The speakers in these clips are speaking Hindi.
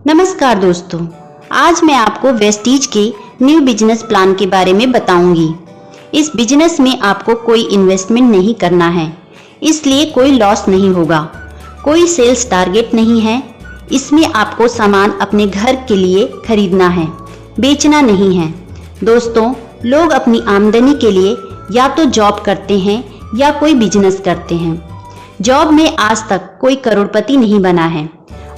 नमस्कार दोस्तों, आज मैं आपको वेस्टीज के न्यू बिजनेस प्लान के बारे में बताऊंगी। इस बिजनेस में आपको कोई इन्वेस्टमेंट नहीं करना है, इसलिए कोई लॉस नहीं होगा। कोई सेल्स टारगेट नहीं है। इसमें आपको सामान अपने घर के लिए खरीदना है, बेचना नहीं है। दोस्तों, लोग अपनी आमदनी के लिए या तो जॉब करते हैं या कोई बिजनेस करते हैं। जॉब में आज तक कोई करोड़पति नहीं बना है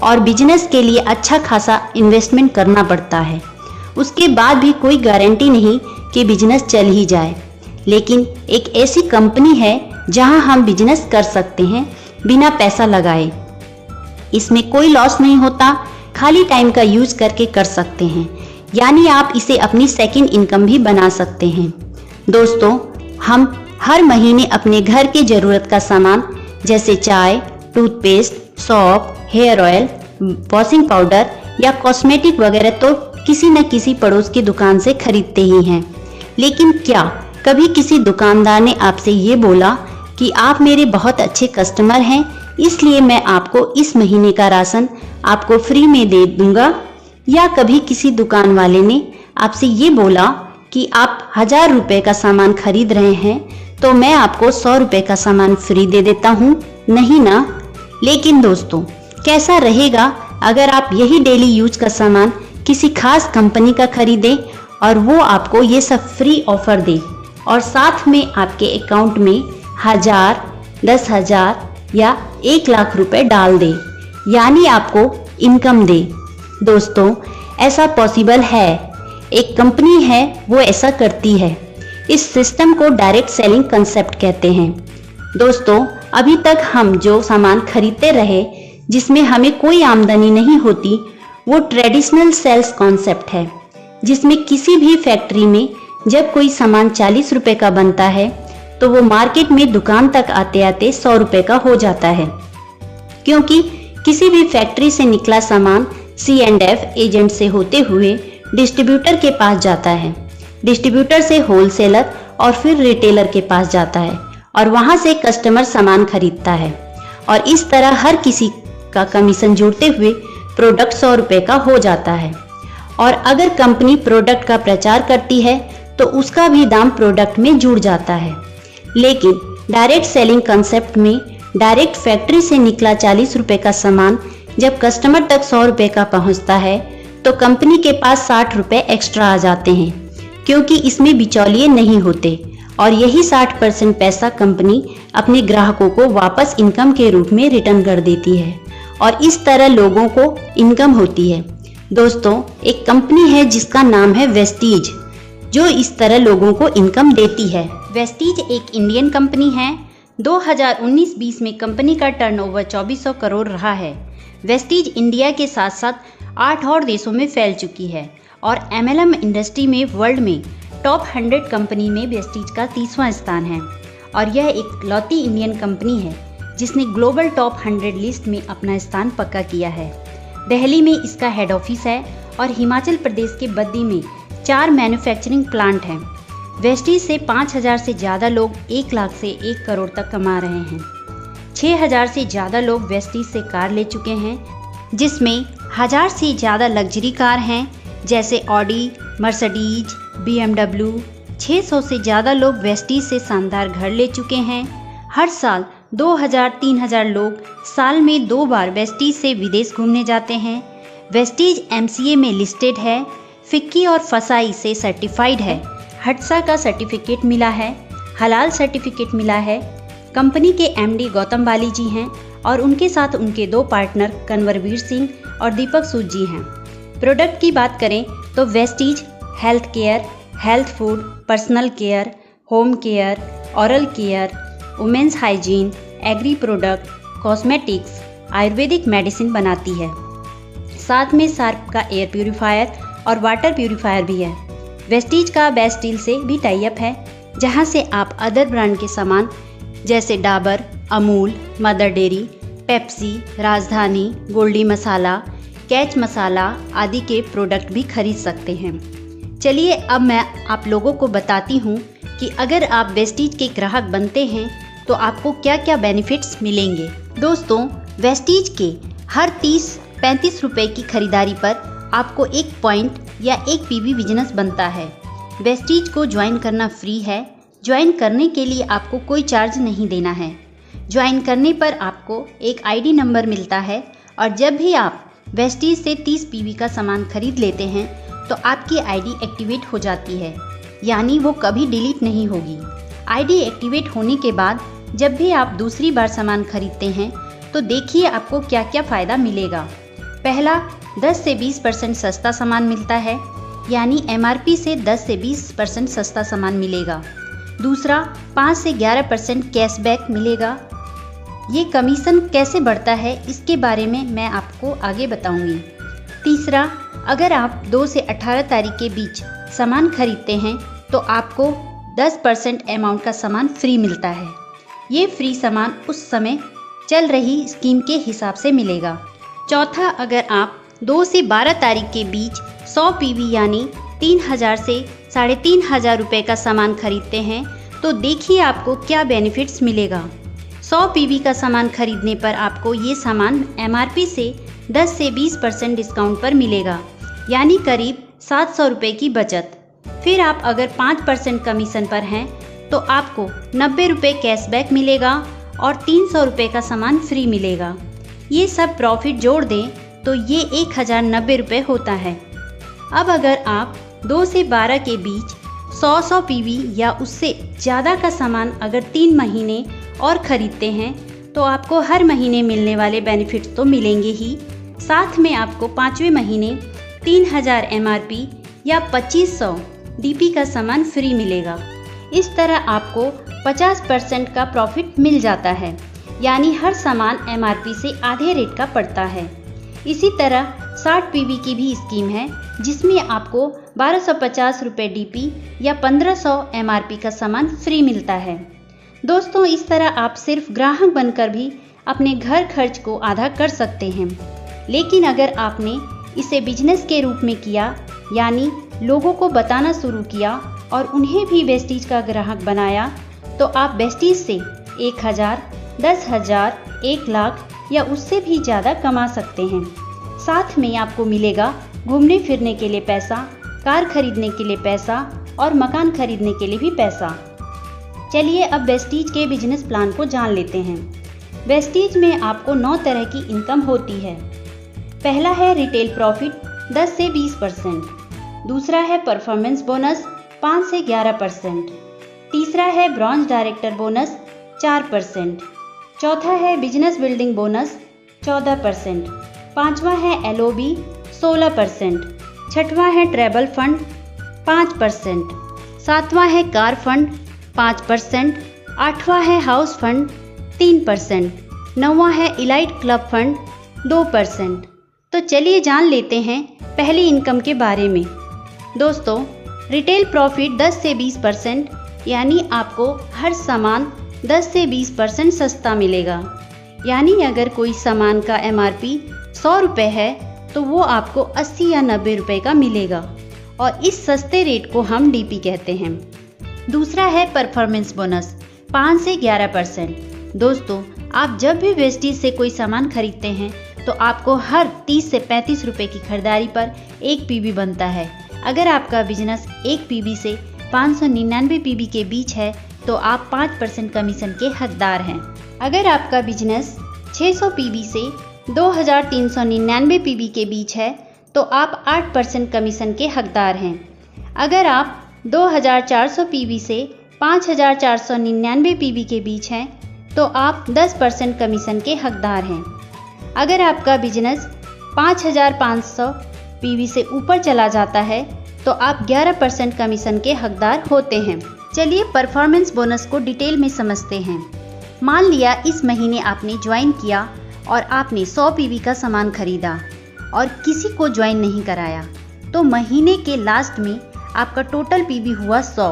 और बिजनेस के लिए अच्छा खासा इन्वेस्टमेंट करना पड़ता है। उसके बाद भी कोई गारंटी नहीं कि बिजनेस चल ही जाए। लेकिन एक ऐसी कंपनी है जहां हम बिजनेस कर सकते हैं बिना पैसा लगाए। इसमें कोई लॉस नहीं होता, खाली टाइम का यूज करके कर सकते हैं, यानी आप इसे अपनी सेकंड इनकम भी बना सकते हैं। दोस्तों, हम हर महीने अपने घर के जरूरत का सामान जैसे चाय, टूथपेस्ट, सौंफ, हेयर ऑयल, वॉशिंग पाउडर या कॉस्मेटिक वगैरह तो किसी न किसी पड़ोस की दुकान से खरीदते ही हैं। लेकिन क्या कभी किसी दुकानदार ने आपसे ये बोला कि आप मेरे बहुत अच्छे कस्टमर हैं, इसलिए मैं आपको इस महीने का राशन आपको फ्री में दे दूंगा? या कभी किसी दुकान वाले ने आपसे ये बोला कि आप 1000 रुपए का सामान खरीद रहे हैं तो मैं आपको 100 रुपए का सामान फ्री दे देता हूँ? नहीं ना। लेकिन दोस्तों, कैसा रहेगा अगर आप यही डेली यूज का सामान किसी खास कंपनी का खरीदें और वो आपको ये सब फ्री ऑफर दे और साथ में आपके अकाउंट में 1000, 10,000 या 1 लाख रुपए डाल दे, यानी आपको इनकम दे। दोस्तों, ऐसा पॉसिबल है। एक कंपनी है वो ऐसा करती है। इस सिस्टम को डायरेक्ट सेलिंग कंसेप्ट कहते हैं। दोस्तों, अभी तक हम जो सामान खरीदते रहे जिसमें हमें कोई आमदनी नहीं होती, वो ट्रेडिशनल सेल्स कॉन्सेप्ट है, जिसमें किसी भी फैक्ट्री में जब कोई सामान 40 रुपए का बनता है तो वो मार्केट में दुकान तक आते आते 100 रुपए का हो जाता है, क्योंकि किसी भी फैक्ट्री से निकला सामान C&F एजेंट से होते हुए डिस्ट्रीब्यूटर के पास जाता है, डिस्ट्रीब्यूटर से होलसेलर और फिर रिटेलर के पास जाता है और वहां से कस्टमर सामान खरीदता है और इस तरह हर किसी का कमीशन जोड़ते हुए प्रोडक्ट 100 रुपए का हो जाता है। और अगर कंपनी प्रोडक्ट का प्रचार करती है तो उसका भी दाम प्रोडक्ट में जुड़ जाता है। लेकिन डायरेक्ट सेलिंग कंसेप्ट में डायरेक्ट फैक्ट्री से निकला 40 रुपए का सामान जब कस्टमर तक 100 रुपए का पहुंचता है तो कंपनी के पास 60 रुपए एक्स्ट्रा आ जाते हैं, क्योंकि इसमें बिचौलिए नहीं होते और यही 60% पैसा कंपनी अपने ग्राहकों को वापस इनकम के रूप में रिटर्न कर देती है और इस तरह लोगों को इनकम होती है। दोस्तों, एक कंपनी है जिसका नाम है वेस्टीज, जो इस तरह लोगों को इनकम देती है। वेस्टीज एक इंडियन कंपनी है। 2019-20 में कंपनी का टर्नओवर 2400 करोड़ रहा है। वेस्टीज इंडिया के साथ साथ 8 और देशों में फैल चुकी है और MLM इंडस्ट्री में वर्ल्ड में टॉप 100 कंपनी में वेस्टीज का 30वां स्थान है और यह एक लौती इंडियन कंपनी है जिसने ग्लोबल टॉप 100 लिस्ट में अपना स्थान पक्का किया है। दिल्ली में इसका हेड ऑफिस है और हिमाचल प्रदेश के बद्दी में 4 मैन्युफैक्चरिंग प्लांट हैं। वेस्टीज से 5000 से ज़्यादा लोग 1 लाख से 1 करोड़ तक कमा रहे हैं। 6000 से ज़्यादा लोग वेस्टीज से कार ले चुके हैं, जिसमें 1000 से ज़्यादा लग्जरी कार हैं जैसे ऑडी, मर्सिडीज, BMW। 600 से ज़्यादा लोग वेस्टीज से शानदार घर ले चुके हैं। हर साल 2000-3000 लोग साल में 2 बार वेस्टीज से विदेश घूमने जाते हैं। वेस्टीज MCA में लिस्टेड है, फिक्की और फसाई से सर्टिफाइड है, हटसा का सर्टिफिकेट मिला है, हलाल सर्टिफिकेट मिला है। कंपनी के MD गौतम बाली जी हैं और उनके साथ उनके 2 पार्टनर कन्वरवीर सिंह और दीपक सूद जी हैं। प्रोडक्ट की बात करें तो Vestige health care, health food, personal care, home care, oral care, women's hygiene, agri product, cosmetics, Ayurvedic medicine बनाती है। साथ में शार्प का एयर प्यूरीफायर और वाटर प्यूरीफायर भी है। वेस्टीज का बेस्ट डील से भी टाई अप है, जहां से आप अदर ब्रांड के सामान जैसे Dabur, Amul, mother dairy, Pepsi, राजधानी, गोल्डी मसाला, कैच मसाला आदि के प्रोडक्ट भी खरीद सकते हैं। चलिए अब मैं आप लोगों को बताती हूँ कि अगर आप वेस्टीज के ग्राहक बनते हैं तो आपको क्या क्या बेनिफिट्स मिलेंगे। दोस्तों, वेस्टीज के हर 30 35 रुपए की खरीदारी पर आपको 1 पॉइंट या 1 पीवी बिजनेस बनता है। वेस्टीज को ज्वाइन करना फ्री है। ज्वाइन करने के लिए आपको कोई चार्ज नहीं देना है। ज्वाइन करने पर आपको एक आईडी नंबर मिलता है और जब भी आप वेस्टीज से 30 पीवी का सामान खरीद लेते हैं तो आपकी आईडी एक्टिवेट हो जाती है, यानी वो कभी डिलीट नहीं होगी। आईडी एक्टिवेट होने के बाद जब भी आप दूसरी बार सामान खरीदते हैं तो देखिए आपको क्या क्या फ़ायदा मिलेगा। पहला, 10 से 20% सस्ता सामान मिलता है, यानी एमआरपी से 10 से 20% सस्ता सामान मिलेगा। दूसरा, 5 से 11% कैशबैक मिलेगा। ये कमीशन कैसे बढ़ता है इसके बारे में मैं आपको आगे बताऊंगी। तीसरा, अगर आप 2 से 18 तारीख के बीच सामान खरीदते हैं तो आपको 10% अमाउंट का सामान फ्री मिलता है। ये फ्री सामान उस समय चल रही स्कीम के हिसाब से मिलेगा। चौथा, अगर आप 2 से 12 तारीख के बीच 100 पीवी यानी 3000 से 3500 रुपये का सामान खरीदते हैं तो देखिए आपको क्या बेनिफिट्स मिलेगा। 100 पीवी का सामान खरीदने पर आपको ये सामान एमआरपी से 10 से 20% डिस्काउंट पर मिलेगा, यानी करीब 700 रुपये की बचत। फिर आप अगर 5% कमीशन पर हैं तो आपको 90 रुपये कैशबैक मिलेगा और 300 रुपये का सामान फ्री मिलेगा। ये सब प्रॉफिट जोड़ दें तो ये 1090 रुपये होता है। अब अगर आप 2 से 12 के बीच 100 पीवी या उससे ज़्यादा का सामान अगर 3 महीने और ख़रीदते हैं तो आपको हर महीने मिलने वाले बेनिफिट्स तो मिलेंगे ही, साथ में आपको 5वें महीने 3000 एमआरपी या 2500 डीपी का सामान फ्री मिलेगा। इस तरह आपको 50% का प्रॉफिट मिल जाता है, यानी हर सामान एमआरपी से आधे रेट का पड़ता है। इसी तरह 60 पीवी की भी स्कीम है जिसमें आपको 1250 रुपये डीपी या 1500 एमआरपी का सामान फ्री मिलता है। दोस्तों, इस तरह आप सिर्फ ग्राहक बनकर भी अपने घर खर्च को आधा कर सकते हैं। लेकिन अगर आपने इसे बिजनेस के रूप में किया, यानी लोगों को बताना शुरू किया और उन्हें भी वेस्टीज का ग्राहक बनाया, तो आप वेस्टीज से 1000, 10,000, 1 लाख या उससे भी ज़्यादा कमा सकते हैं। साथ में आपको मिलेगा घूमने फिरने के लिए पैसा, कार खरीदने के लिए पैसा और मकान खरीदने के लिए भी पैसा। चलिए अब वेस्टीज के बिजनेस प्लान को जान लेते हैं। वेस्टीज में आपको 9 तरह की इनकम होती है। पहला है रिटेल प्रॉफिट 10 से 20%। दूसरा है परफॉर्मेंस बोनस 5 से 11%। तीसरा है ब्रॉन्ज डायरेक्टर बोनस 4%। चौथा है बिजनेस बिल्डिंग बोनस 14%। पांचवा है एलओबी 16%। छठवां है ट्रैवल फंड 5%। सातवां है कार फंड 5%। आठवां है हाउस फंड 3%। नौवां है इलाइट क्लब फंड 2%। तो चलिए जान लेते हैं पहली इनकम के बारे में। दोस्तों, रिटेल प्रॉफिट 10 से 20%, यानी आपको हर सामान 10 से 20% सस्ता मिलेगा। यानी अगर कोई सामान का एमआरपी 100 रुपये है तो वो आपको 80 या 90 रुपये का मिलेगा और इस सस्ते रेट को हम डीपी कहते हैं। दूसरा है परफॉर्मेंस बोनस 5 से 11%। दोस्तों, आप जब भी वेस्टीज से कोई सामान खरीदते हैं तो आपको हर 30 से 35 रुपये की खरीदारी पर 1 पीवी बनता है। अगर आपका बिजनेस 1 पीवी से 599 पीवी के बीच है तो आप 5% कमीशन के हकदार हैं। अगर आपका बिजनेस 600 पीवी से 2399 पीवी के बीच है तो आप 8% कमीशन के हकदार हैं। अगर आप 2400 पीवी से 5499 पीवी के बीच हैं तो आप 10% कमीशन के हकदार हैं। अगर आपका बिजनेस 5500 पीवी से ऊपर चला जाता है तो आप 11% कमीशन के हकदार होते हैं। चलिए परफॉर्मेंस बोनस को डिटेल में समझते हैं। मान लिया इस महीने आपने ज्वाइन किया और आपने 100 पीवी का सामान खरीदा और किसी को ज्वाइन नहीं कराया, तो महीने के लास्ट में आपका टोटल पीवी हुआ 100।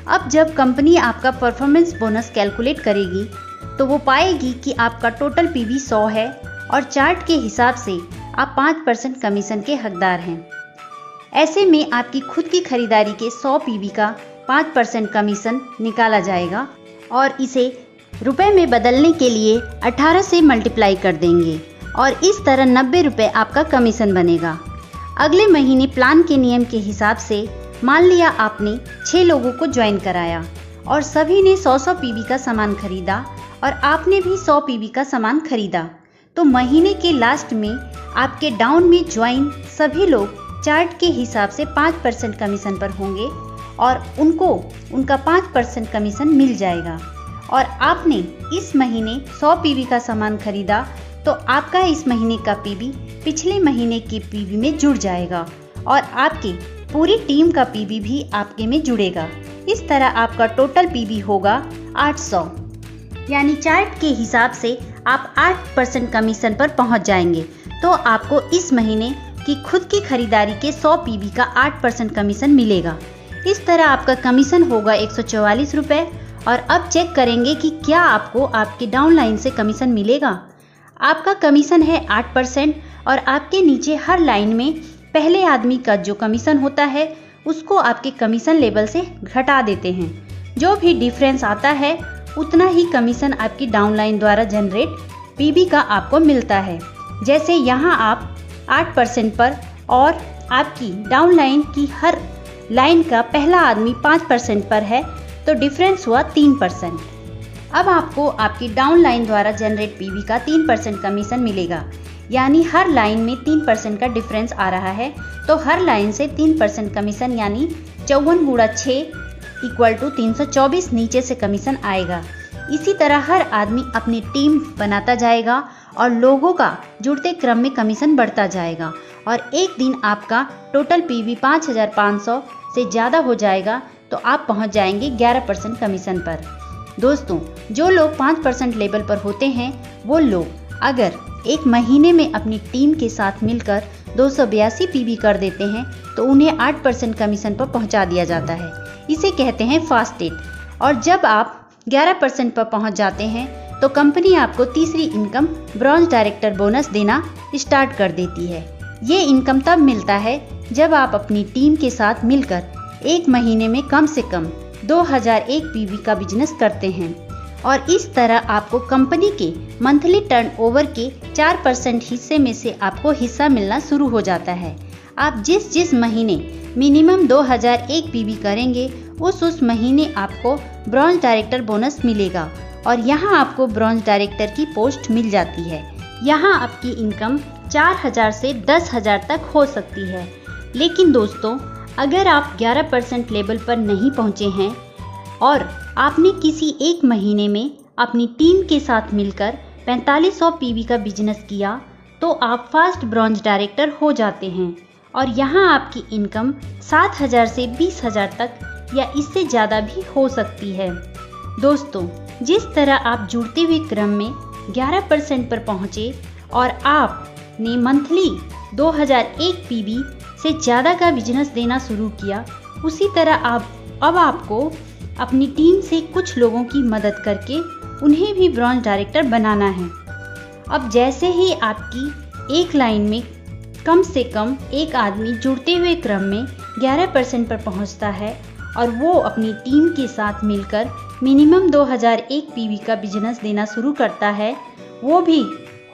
अब जब कंपनी आपका परफॉर्मेंस बोनस कैलकुलेट करेगी तो वो पाएगी कि आपका टोटल पीवी 100 है और चार्ट के हिसाब से आप 5% कमीशन के हकदार हैं। ऐसे में आपकी खुद की खरीदारी के 100 पीवी का 5% कमीशन निकाला जाएगा और इसे रुपए में बदलने के लिए 18 से मल्टीप्लाई कर देंगे और इस तरह 90 रुपये आपका कमीशन बनेगा। अगले महीने प्लान के नियम के हिसाब से मान लिया आपने 6 लोगों को ज्वाइन कराया और सभी ने 100-100 पीवी का सामान खरीदा और आपने भी 100 पीवी का सामान खरीदा, तो महीने के लास्ट में आपके डाउन में ज्वाइन सभी लोग चार्ट के हिसाब से 5% कमीशन पर होंगे और उनको उनका 5% कमीशन मिल जाएगा। और आपने इस महीने 100 पीवी का सामान खरीदा तो आपका इस महीने का पीवी पिछले महीने के पीवी में जुड़ जाएगा और आपकी पूरी टीम का पीवी भी आपके में जुड़ेगा। इस तरह आपका टोटल पीवी होगा 800, यानी चार्ट के हिसाब से आप 8% कमीशन पर पहुंच जाएंगे। तो आपको इस महीने की खुद की खरीदारी के 100 पीवी का 8% कमीशन मिलेगा। इस तरह आपका कमीशन होगा 144 रुपये। और अब चेक करेंगे कि क्या आपको आपके डाउनलाइन से कमीशन मिलेगा। आपका कमीशन है 8% और आपके नीचे हर लाइन में पहले आदमी का जो कमीशन होता है उसको आपके कमीशन लेवल से घटा देते हैं। जो भी डिफरेंस आता है उतना ही कमीशन आपकी डाउनलाइन द्वारा जनरेट पीवी का आपको मिलता है। जैसे यहाँ आप 8% पर और आपकी डाउनलाइन की हर लाइन का पहला आदमी 5% पर है तो डिफरेंस हुआ 3%। अब आपको आपकी डाउनलाइन द्वारा जनरेट पीवी का 3% कमीशन मिलेगा, यानी हर लाइन में 3% का डिफरेंस आ रहा है तो हर लाइन से 3% कमीशन, यानी 54 गुणा 6 = 324 नीचे से कमीशन आएगा। इसी तरह हर आदमी अपनी टीम बनाता जाएगा और लोगों का जुड़ते क्रम में कमीशन बढ़ता जाएगा और एक दिन आपका टोटल पीवी 5500 से ज़्यादा हो जाएगा तो आप पहुंच जाएंगे 11% कमीशन पर। दोस्तों, जो लोग 5% लेवल पर होते हैं वो लोग अगर एक महीने में अपनी टीम के साथ मिलकर 282 पीवी कर देते हैं तो उन्हें 8% कमीशन पर पहुंचा दिया जाता है। इसे कहते हैं फास्ट डेट। और जब आप 11% पर पहुंच जाते हैं तो कंपनी आपको तीसरी इनकम ब्रॉन्ज डायरेक्टर बोनस देना स्टार्ट कर देती है। ये इनकम तब मिलता है जब आप अपनी टीम के साथ मिलकर एक महीने में कम से कम 2001 पीवी का बिजनेस करते हैं और इस तरह आपको कंपनी के मंथली टर्नओवर के 4% हिस्से में से आपको हिस्सा मिलना शुरू हो जाता है। आप जिस महीने मिनिमम 2001 पीवी करेंगे उस महीने आपको ब्रॉन्ज डायरेक्टर बोनस मिलेगा और यहाँ आपको ब्रॉन्ज डायरेक्टर की पोस्ट मिल जाती है। यहाँ आपकी इनकम 4000 से 10,000 तक हो सकती है। लेकिन दोस्तों, अगर आप 11% लेवल पर नहीं पहुँचे हैं और आपने किसी एक महीने में अपनी टीम के साथ मिलकर 4500 पीवी का बिजनेस किया तो आप फास्ट ब्रॉन्ज डायरेक्टर हो जाते हैं और यहाँ आपकी इनकम 7000 से 20,000 तक या इससे ज़्यादा भी हो सकती है। दोस्तों, जिस तरह आप जुड़ते हुए क्रम में 11% पर पहुँचे और आपने मंथली 2001 पीवी से ज़्यादा का बिजनेस देना शुरू किया, उसी तरह अब आपको अपनी टीम से कुछ लोगों की मदद करके उन्हें भी ब्रॉन्ज डायरेक्टर बनाना है। अब जैसे ही आपकी एक लाइन में कम से कम एक आदमी जुड़ते हुए क्रम में 11% पर पहुंचता है और वो अपनी टीम के साथ मिलकर मिनिमम 2001 पीवी का बिजनेस देना शुरू करता है, वो भी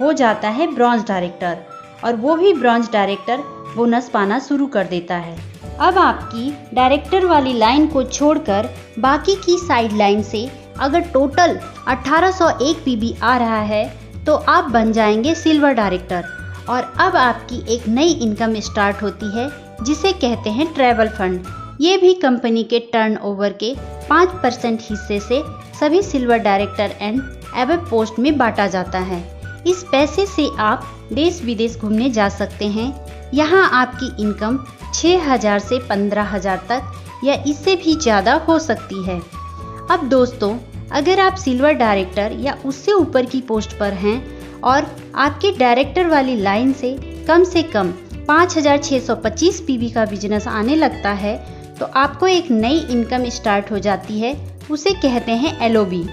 हो जाता है ब्रॉन्ज डायरेक्टर और वो भी ब्रॉन्ज डायरेक्टर बोनस पाना शुरू कर देता है। अब आपकी डायरेक्टर वाली लाइन को छोड़कर बाकी की साइड लाइन से अगर टोटल 1801 पीवी आ रहा है तो आप बन जाएंगे सिल्वर डायरेक्टर और अब आपकी एक नई इनकम स्टार्ट होती है जिसे कहते हैं ट्रैवल फंड। ये भी कंपनी के टर्नओवर के 5% हिस्से से सभी silver director and above post में बांटा जाता है। इस पैसे से आप देश विदेश घूमने जा सकते हैं। यहाँ आपकी इनकम 6000 से 15,000 तक या इससे भी ज़्यादा हो सकती है। अब दोस्तों, अगर आप सिल्वर डायरेक्टर या उससे ऊपर की पोस्ट पर हैं और आपके डायरेक्टर वाली लाइन से कम 5625 पीवी का बिजनेस आने लगता है तो आपको एक नई इनकम स्टार्ट हो जाती है, उसे कहते हैं एलओबी।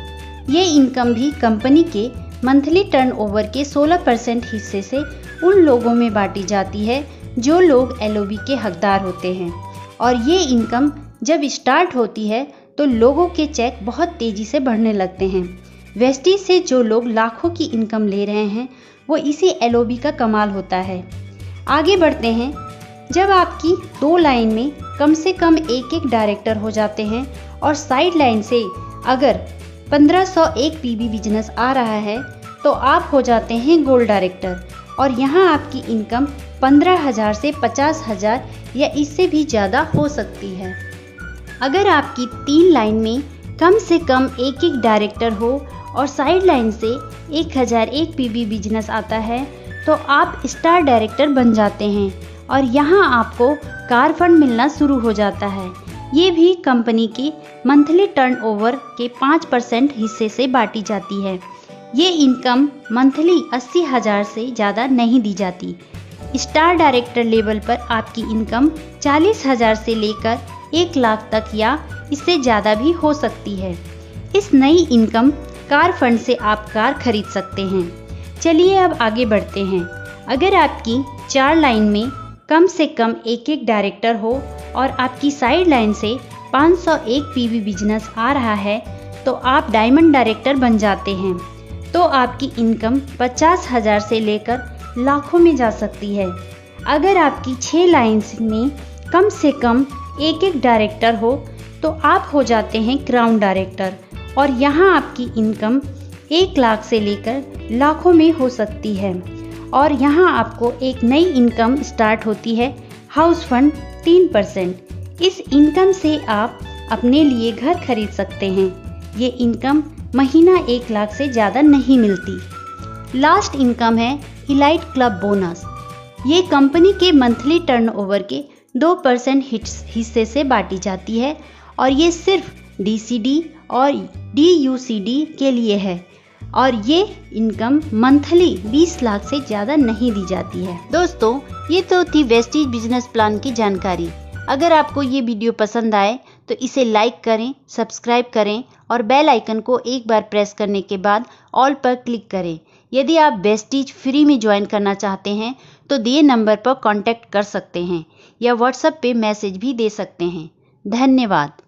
ये इनकम भी कंपनी के मंथली टर्नओवर के 16% हिस्से से उन लोगों में बांटी जाती है जो लोग एलओबी के हकदार होते हैं और ये इनकम जब स्टार्ट होती है तो लोगों के चेक बहुत तेज़ी से बढ़ने लगते हैं। वेस्टीज से जो लोग लाखों की इनकम ले रहे हैं वो इसी LOB का कमाल होता है। आगे बढ़ते हैं। जब आपकी 2 लाइन में कम से कम एक डायरेक्टर हो जाते हैं और साइड लाइन से अगर 1501 PB बिजनेस आ रहा है तो आप हो जाते हैं गोल्ड डायरेक्टर और यहाँ आपकी इनकम 15,000 से 50,000 या इससे भी ज़्यादा हो सकती है। अगर आपकी 3 लाइन में कम से कम एक डायरेक्टर हो और साइड लाइन से 1001 PB बिजनेस आता है तो आप स्टार डायरेक्टर बन जाते हैं और यहाँ आपको कार फंड मिलना शुरू हो जाता है। ये भी कंपनी की मंथली टर्नओवर के 5% हिस्से से बांटी जाती है। ये इनकम मंथली 80,000 से ज़्यादा नहीं दी जाती। स्टार डायरेक्टर लेवल पर आपकी इनकम 40,000 से लेकर 1 लाख तक या इससे ज़्यादा भी हो सकती है। इस नई इनकम कार फंड से आप कार खरीद सकते हैं। चलिए अब आगे बढ़ते हैं। अगर आपकी 4 लाइन में कम से कम एक डायरेक्टर हो और आपकी साइड लाइन से 501 PB बिजनेस आ रहा है तो आप डायमंड डायरेक्टर बन जाते हैं। तो आपकी इनकम 50,000 से लेकर लाखों में जा सकती है। अगर आपकी 6 लाइन्स में कम से कम एक डायरेक्टर हो तो आप हो जाते हैं क्राउन डायरेक्टर और यहाँ आपकी इनकम 1 लाख से लेकर लाखों में हो सकती है। और यहाँ आपको एक नई इनकम स्टार्ट होती है, हाउस फंड 3%। इस इनकम से आप अपने लिए घर खरीद सकते हैं। ये इनकम महीना 1 लाख से ज़्यादा नहीं मिलती। लास्ट इनकम है इलाइट क्लब बोनस। ये कंपनी के मंथली टर्नओवर के 2% हिस्से से बांटी जाती है और ये सिर्फ DCD और DUCD के लिए है और ये इनकम मंथली 20 लाख से ज़्यादा नहीं दी जाती है। दोस्तों, ये तो थी वेस्टीज बिजनेस प्लान की जानकारी। अगर आपको ये वीडियो पसंद आए तो इसे लाइक करें, सब्सक्राइब करें और बेल आइकन को एक बार प्रेस करने के बाद ऑल पर क्लिक करें। यदि आप वेस्टीज फ्री में ज्वाइन करना चाहते हैं तो दिए नंबर पर कांटेक्ट कर सकते हैं या व्हाट्सएप पे मैसेज भी दे सकते हैं। धन्यवाद।